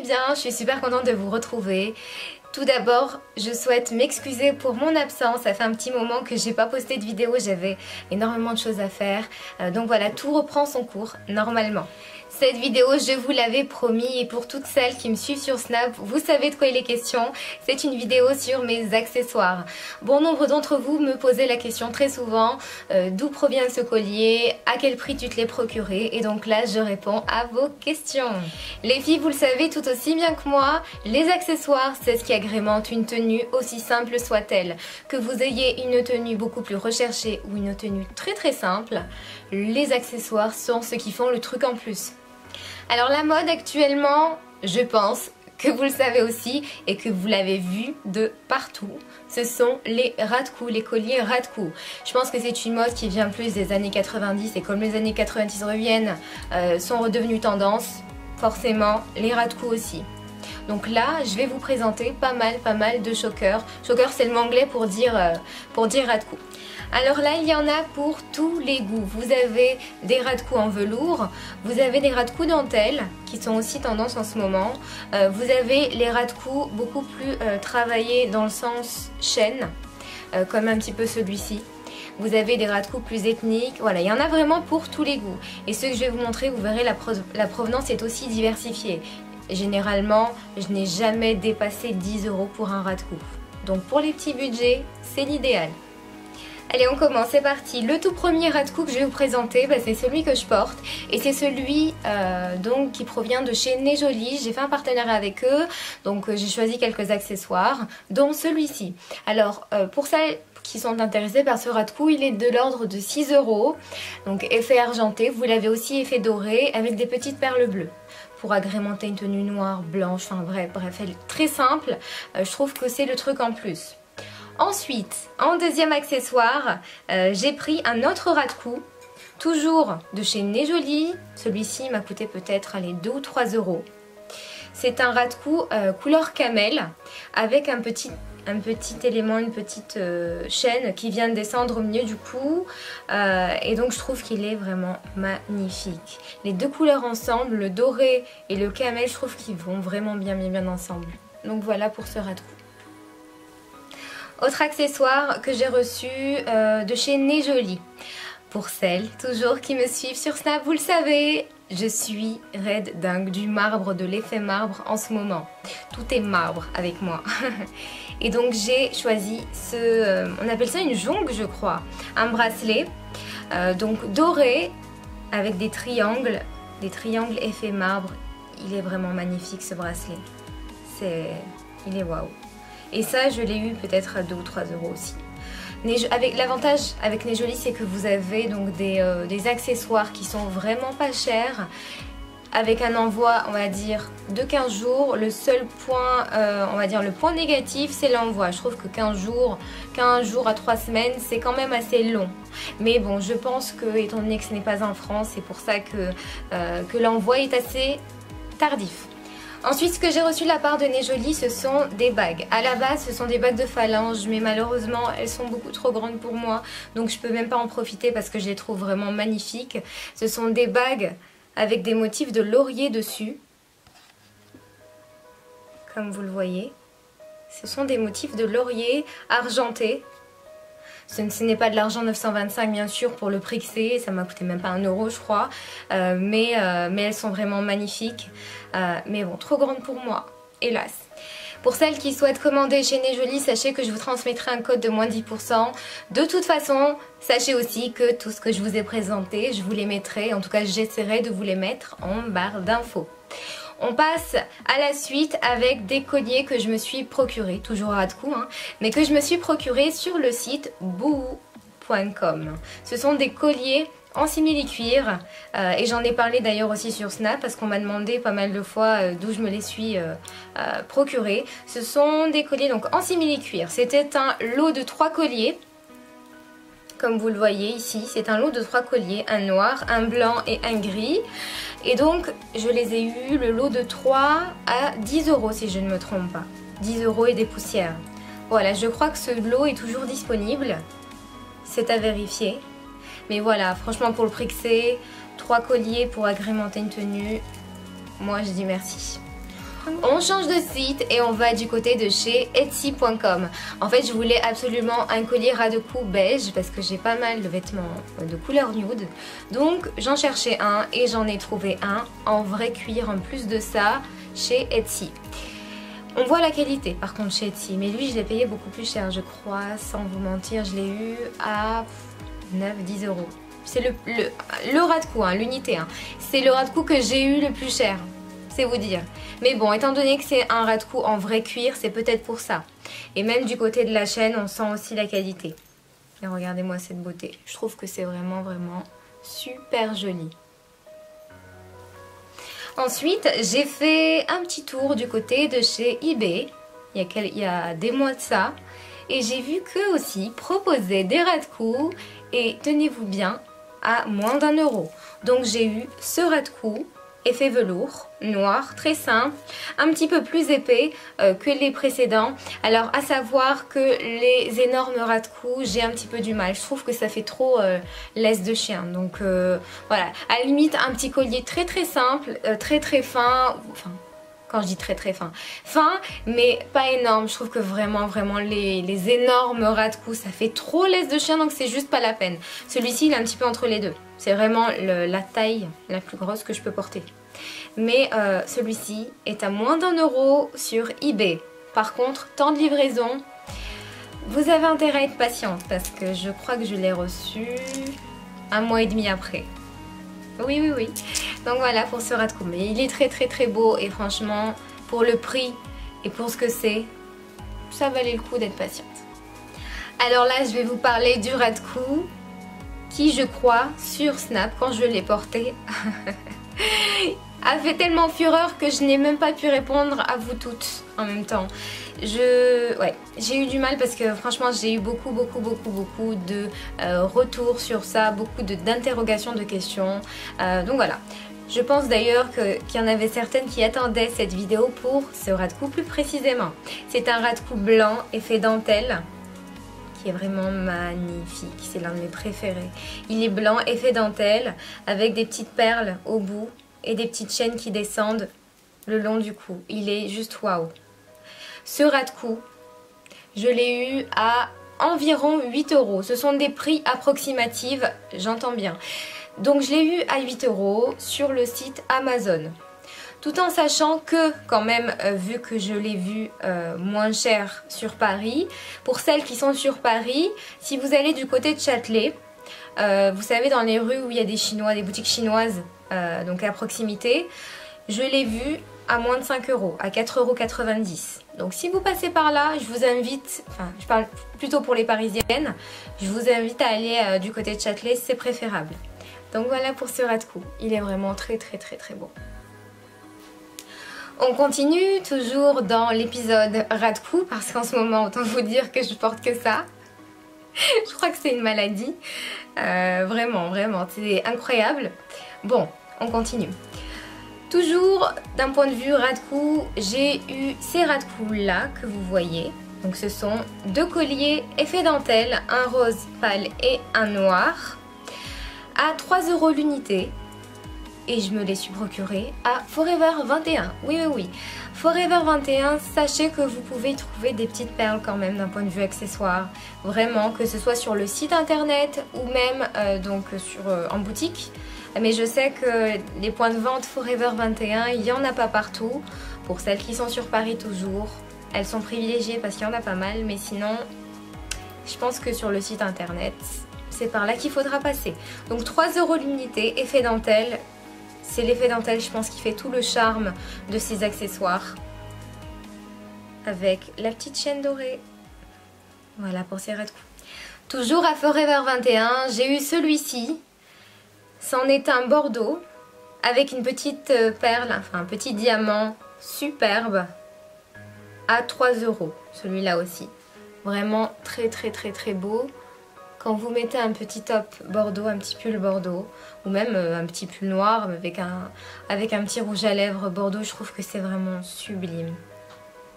bien, je suis super contente de vous retrouver. Tout d'abord, je souhaite m'excuser pour mon absence. Ça fait un petit moment que j'ai pas posté de vidéo, j'avais énormément de choses à faire. Donc voilà, tout reprend son cours normalement. Cette vidéo, je vous l'avais promis, et pour toutes celles qui me suivent sur Snap, vous savez de quoi il est question. C'est une vidéo sur mes accessoires. Bon nombre d'entre vous me posaient la question très souvent, d'où provient ce collier, à quel prix tu te l'es procuré, et donc là je réponds à vos questions. Les filles, vous le savez tout aussi bien que moi, les accessoires c'est ce qui agrémente une tenue aussi simple soit-elle. Que vous ayez une tenue beaucoup plus recherchée ou une tenue très simple, les accessoires sont ce qui font le truc en plus. Alors la mode actuellement, je pense que vous le savez aussi et que vous l'avez vu de partout, ce sont les ras de cou, les colliers ras de cou. Je pense que c'est une mode qui vient plus des années 90 et comme les années 90 reviennent, sont redevenues tendance, forcément les ras de cou aussi. Donc là, je vais vous présenter pas mal de chokers. Choker, c'est le mot anglais pour dire ras de cou. Alors là, il y en a pour tous les goûts. Vous avez des ras de cou en velours, vous avez des ras de cou dentelle qui sont aussi tendance en ce moment. Vous avez les ras de cou beaucoup plus travaillés dans le sens chaîne, comme un petit peu celui-ci. Vous avez des ras de cou plus ethniques, voilà, il y en a vraiment pour tous les goûts. Et ce que je vais vous montrer, vous verrez, la provenance est aussi diversifiée. Généralement, je n'ai jamais dépassé 10 € pour un ras de cou. Donc pour les petits budgets, c'est l'idéal. Allez, on commence, c'est parti. Le tout premier ras de cou que je vais vous présenter, c'est celui que je porte. Et c'est celui donc qui provient de chez Nez Jolie. J'ai fait un partenariat avec eux, donc j'ai choisi quelques accessoires, dont celui-ci. Alors, pour celles qui sont intéressées par ce ras de cou, il est de l'ordre de 6 €. Donc effet argenté, vous l'avez aussi effet doré avec des petites perles bleues. Pour agrémenter une tenue noire, blanche, enfin bref, elle est très simple. Je trouve que c'est le truc en plus. Ensuite, en deuxième accessoire, j'ai pris un autre ras de cou, toujours de chez Nez Jolie. Celui-ci m'a coûté peut-être 2 ou 3 €. C'est un ras de cou couleur camel avec un petit élément, une petite chaîne qui vient de descendre au milieu du cou. Et donc je trouve qu'il est vraiment magnifique. Les deux couleurs ensemble, le doré et le camel, je trouve qu'ils vont vraiment bien ensemble. Donc voilà pour ce ras de cou. Autre accessoire que j'ai reçu de chez Nez Jolie. Pour celles toujours qui me suivent sur Snap, vous le savez, je suis raide dingue du marbre, de l'effet marbre en ce moment. Tout est marbre avec moi. Et donc j'ai choisi ce, on appelle ça une jonque je crois, un bracelet donc doré avec des triangles effet marbre. Il est vraiment magnifique ce bracelet. Il est waouh. Et ça, je l'ai eu peut-être à 2 ou 3 € aussi. L'avantage avec Nez Jolie, c'est que vous avez donc des accessoires qui sont vraiment pas chers, avec un envoi, on va dire, de 15 jours. Le seul point, on va dire, le point négatif, c'est l'envoi. Je trouve que 15 jours à 3 semaines, c'est quand même assez long. Mais bon, je pense que, étant donné que ce n'est pas en France, c'est pour ça que l'envoi est assez tardif. Ensuite, ce que j'ai reçu de la part de Nez Jolie, ce sont des bagues. À la base, ce sont des bagues de phalange, mais malheureusement, elles sont beaucoup trop grandes pour moi. Donc, je ne peux même pas en profiter parce que je les trouve vraiment magnifiques. Ce sont des bagues avec des motifs de laurier dessus. Comme vous le voyez. Ce sont des motifs de laurier argentés. Ce n'est pas de l'argent 925 bien sûr pour le prix que c'est, ça m'a coûté même pas 1 € je crois, mais elles sont vraiment magnifiques, mais bon, trop grandes pour moi, hélas. Pour celles qui souhaitent commander chez Nez Jolie, sachez que je vous transmettrai un code de moins 10%. De toute façon, sachez aussi que tout ce que je vous ai présenté, je vous les mettrai, en tout cas j'essaierai de vous les mettre en barre d'infos. On passe à la suite avec des colliers que je me suis procurés, toujours ras de cou, mais que je me suis procurés sur le site bouhou.com. Ce sont des colliers en simili-cuir et j'en ai parlé d'ailleurs aussi sur Snap parce qu'on m'a demandé pas mal de fois d'où je me les suis procurés. Ce sont des colliers donc en simili-cuir. C'était un lot de 3 colliers. Comme vous le voyez ici, c'est un lot de 3 colliers, un noir, un blanc et un gris. Et donc, je les ai eu le lot de 3 à 10 € si je ne me trompe pas. 10 € et des poussières. Voilà, je crois que ce lot est toujours disponible. C'est à vérifier. Mais voilà, franchement pour le prix que c'est, 3 colliers pour agrémenter une tenue, moi je dis merci. On change de site et on va du côté de chez Etsy.com. En fait, je voulais absolument un collier ras de cou beige parce que j'ai pas mal de vêtements de couleur nude. Donc j'en cherchais un et j'en ai trouvé un en vrai cuir en plus de ça chez Etsy. On voit la qualité par contre chez Etsy, mais lui je l'ai payé beaucoup plus cher je crois, sans vous mentir, je l'ai eu à 9-10 euros. C'est le ras de cou, hein, l'unité. Hein. C'est le ras de cou que j'ai eu le plus cher, c'est vous dire. Mais bon, étant donné que c'est un ras de cou en vrai cuir, c'est peut-être pour ça. Et même du côté de la chaîne, on sent aussi la qualité. Et regardez-moi cette beauté. Je trouve que c'est vraiment, vraiment super joli. Ensuite, j'ai fait un petit tour du côté de chez eBay. Il y a des mois de ça. Et j'ai vu qu'eux aussi proposaient des ras de cou. Et tenez-vous bien, à moins d'1 €. Donc j'ai eu ce ras de cou. Effet velours, noir, très simple, un petit peu plus épais que les précédents. Alors à savoir que les énormes ras de cou, j'ai un petit peu du mal. Je trouve que ça fait trop laisse de chien. Donc voilà, à la limite un petit collier très très simple, très très fin. Enfin, quand je dis très très fin, mais pas énorme. Je trouve que vraiment les énormes ras de cou, ça fait trop laisse de chien, donc c'est juste pas la peine. Celui-ci il est un petit peu entre les deux. C'est vraiment la taille la plus grosse que je peux porter. Mais celui-ci est à moins d'1 € sur eBay. Par contre, temps de livraison, vous avez intérêt à être patiente parce que je crois que je l'ai reçu 1 mois et demi après. Oui. Donc voilà pour ce ras de cou. Mais il est très beau et franchement, pour le prix et pour ce que c'est, ça valait le coup d'être patiente. Alors là, je vais vous parler du ras de cou qui, je crois, sur Snap, quand je l'ai porté, a fait tellement fureur que je n'ai même pas pu répondre à vous toutes en même temps. J'ai eu du mal parce que franchement j'ai eu beaucoup de retours sur ça, beaucoup d'interrogations, de questions. Donc voilà. Je pense d'ailleurs qu'il y en avait certaines qui attendaient cette vidéo pour ce ras de cou plus précisément. C'est un ras de cou blanc effet dentelle qui est vraiment magnifique, c'est l'un de mes préférés. Il est blanc effet dentelle avec des petites perles au bout et des petites chaînes qui descendent le long du cou. Il est juste waouh. Ce ras de cou, je l'ai eu à environ 8 €. Ce sont des prix approximatifs, j'entends bien. Donc je l'ai eu à 8 € sur le site Amazon. Tout en sachant que quand même, vu que je l'ai vu moins cher sur Paris, pour celles qui sont sur Paris, si vous allez du côté de Châtelet, vous savez dans les rues où il y a des Chinois, des boutiques chinoises, donc à proximité, je l'ai vu à moins de 5 €, à 4,90 €. Donc si vous passez par là, je vous invite, enfin je parle plutôt pour les parisiennes, je vous invite à aller du côté de Châtelet, c'est préférable. Donc voilà pour ce ras de cou, il est vraiment très beau. On continue toujours dans l'épisode ras de cou parce qu'en ce moment, autant vous dire que je porte que ça. Je crois que c'est une maladie. Vraiment, c'est incroyable. Bon, on continue. Toujours d'un point de vue ras de cou, j'ai eu ces ras de cou là que vous voyez. Donc ce sont 2 colliers effet dentelle, un rose pâle et un noir, à 3 € l'unité. Et je me les suis procurés à Forever 21. Oui. Forever 21, sachez que vous pouvez y trouver des petites perles quand même d'un point de vue accessoire. Vraiment, que ce soit sur le site internet ou même en boutique. Mais je sais que les points de vente Forever 21, il n'y en a pas partout. Pour celles qui sont sur Paris toujours, elles sont privilégiées parce qu'il y en a pas mal. Mais sinon, je pense que sur le site internet, c'est par là qu'il faudra passer. Donc 3 € l'unité, effet dentelle. C'est l'effet dentelle, je pense, qui fait tout le charme de ces accessoires. Avec la petite chaîne dorée. Voilà pour ces ras de cou. Toujours à Forever 21, j'ai eu celui-ci. C'en est un bordeaux avec une petite perle, enfin un petit diamant superbe à 3 €. Celui-là aussi. Vraiment très beau. Quand vous mettez un petit top bordeaux, un petit pull bordeaux, ou même un petit pull noir avec un petit rouge à lèvres bordeaux, je trouve que c'est vraiment sublime.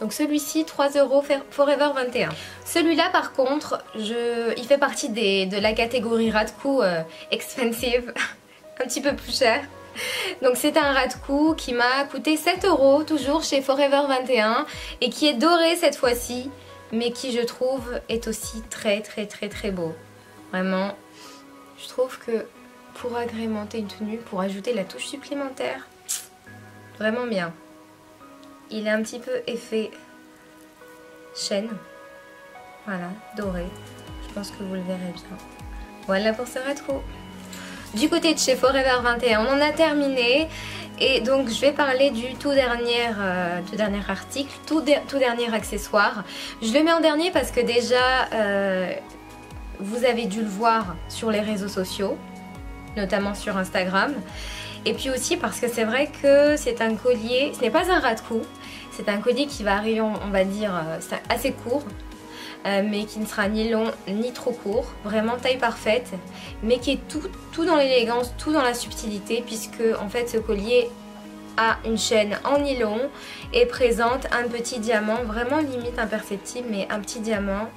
Donc celui-ci, 3 € Forever 21. Celui-là par contre, il fait partie de la catégorie ras de cou expensive, un petit peu plus cher. Donc c'est un ras de cou qui m'a coûté 7 €, toujours chez Forever 21 et qui est doré cette fois-ci, mais qui je trouve est aussi très beau. Vraiment, je trouve que pour agrémenter une tenue, pour ajouter la touche supplémentaire, vraiment bien. Il est un petit peu effet chaîne, voilà, doré. Je pense que vous le verrez bien. Voilà pour ce ras de cou. Du côté de chez Forever 21, on en a terminé. Et donc je vais parler du tout dernier article, tout dernier accessoire. Je le mets en dernier parce que déjà, vous avez dû le voir sur les réseaux sociaux, notamment sur Instagram. Et puis aussi parce que c'est vrai que c'est un collier, ce n'est pas un ras de cou, c'est un collier qui va arriver, on va dire, assez court. Mais qui ne sera ni long ni trop court, vraiment taille parfaite, mais qui est tout dans l'élégance, tout dans la subtilité, puisque en fait ce collier a une chaîne en nylon et présente un petit diamant, vraiment limite imperceptible, mais un petit diamant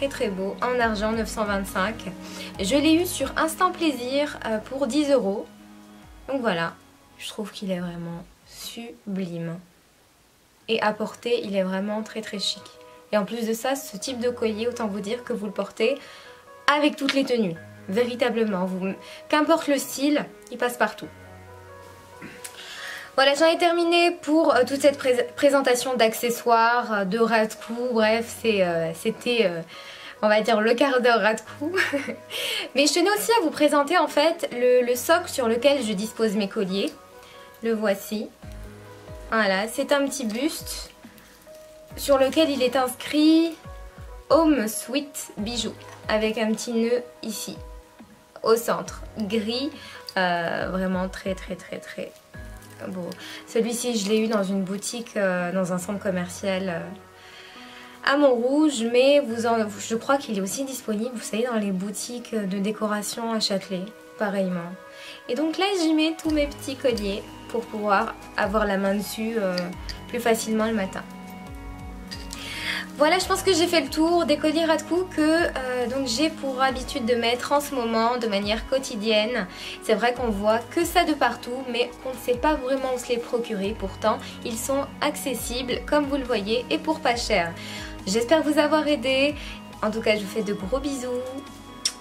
très beau, en argent 925. Je l'ai eu sur Instant Plaisir pour 10 €, donc voilà, je trouve qu'il est vraiment sublime. Et à porter, il est vraiment très chic. Et en plus de ça, ce type de collier, autant vous dire que vous le portez avec toutes les tenues. Véritablement. Qu'importe le style, il passe partout. Voilà, j'en ai terminé pour toute cette présentation d'accessoires, de ras de cou. Bref, c'était, on va dire, le quart d'heure ras de cou. Mais je tenais aussi à vous présenter en fait le socle sur lequel je dispose mes colliers. Le voici. Voilà, c'est un petit buste sur lequel il est inscrit Home Sweet Bijoux avec un petit nœud ici au centre, gris, vraiment très beau. Celui-ci je l'ai eu dans une boutique, dans un centre commercial à Montrouge, mais je crois qu'il est aussi disponible, vous savez, dans les boutiques de décoration à Châtelet, pareillement. Et donc là j'y mets tous mes petits colliers pour pouvoir avoir la main dessus plus facilement le matin. Voilà, je pense que j'ai fait le tour des colliers ras de cou que donc j'ai pour habitude de mettre en ce moment de manière quotidienne. C'est vrai qu'on voit que ça de partout, mais on ne sait pas vraiment où se les procurer. Pourtant, ils sont accessibles comme vous le voyez et pour pas cher. J'espère vous avoir aidé. En tout cas, je vous fais de gros bisous.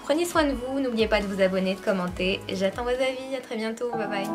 Prenez soin de vous, n'oubliez pas de vous abonner, de commenter. J'attends vos avis, à très bientôt, bye bye.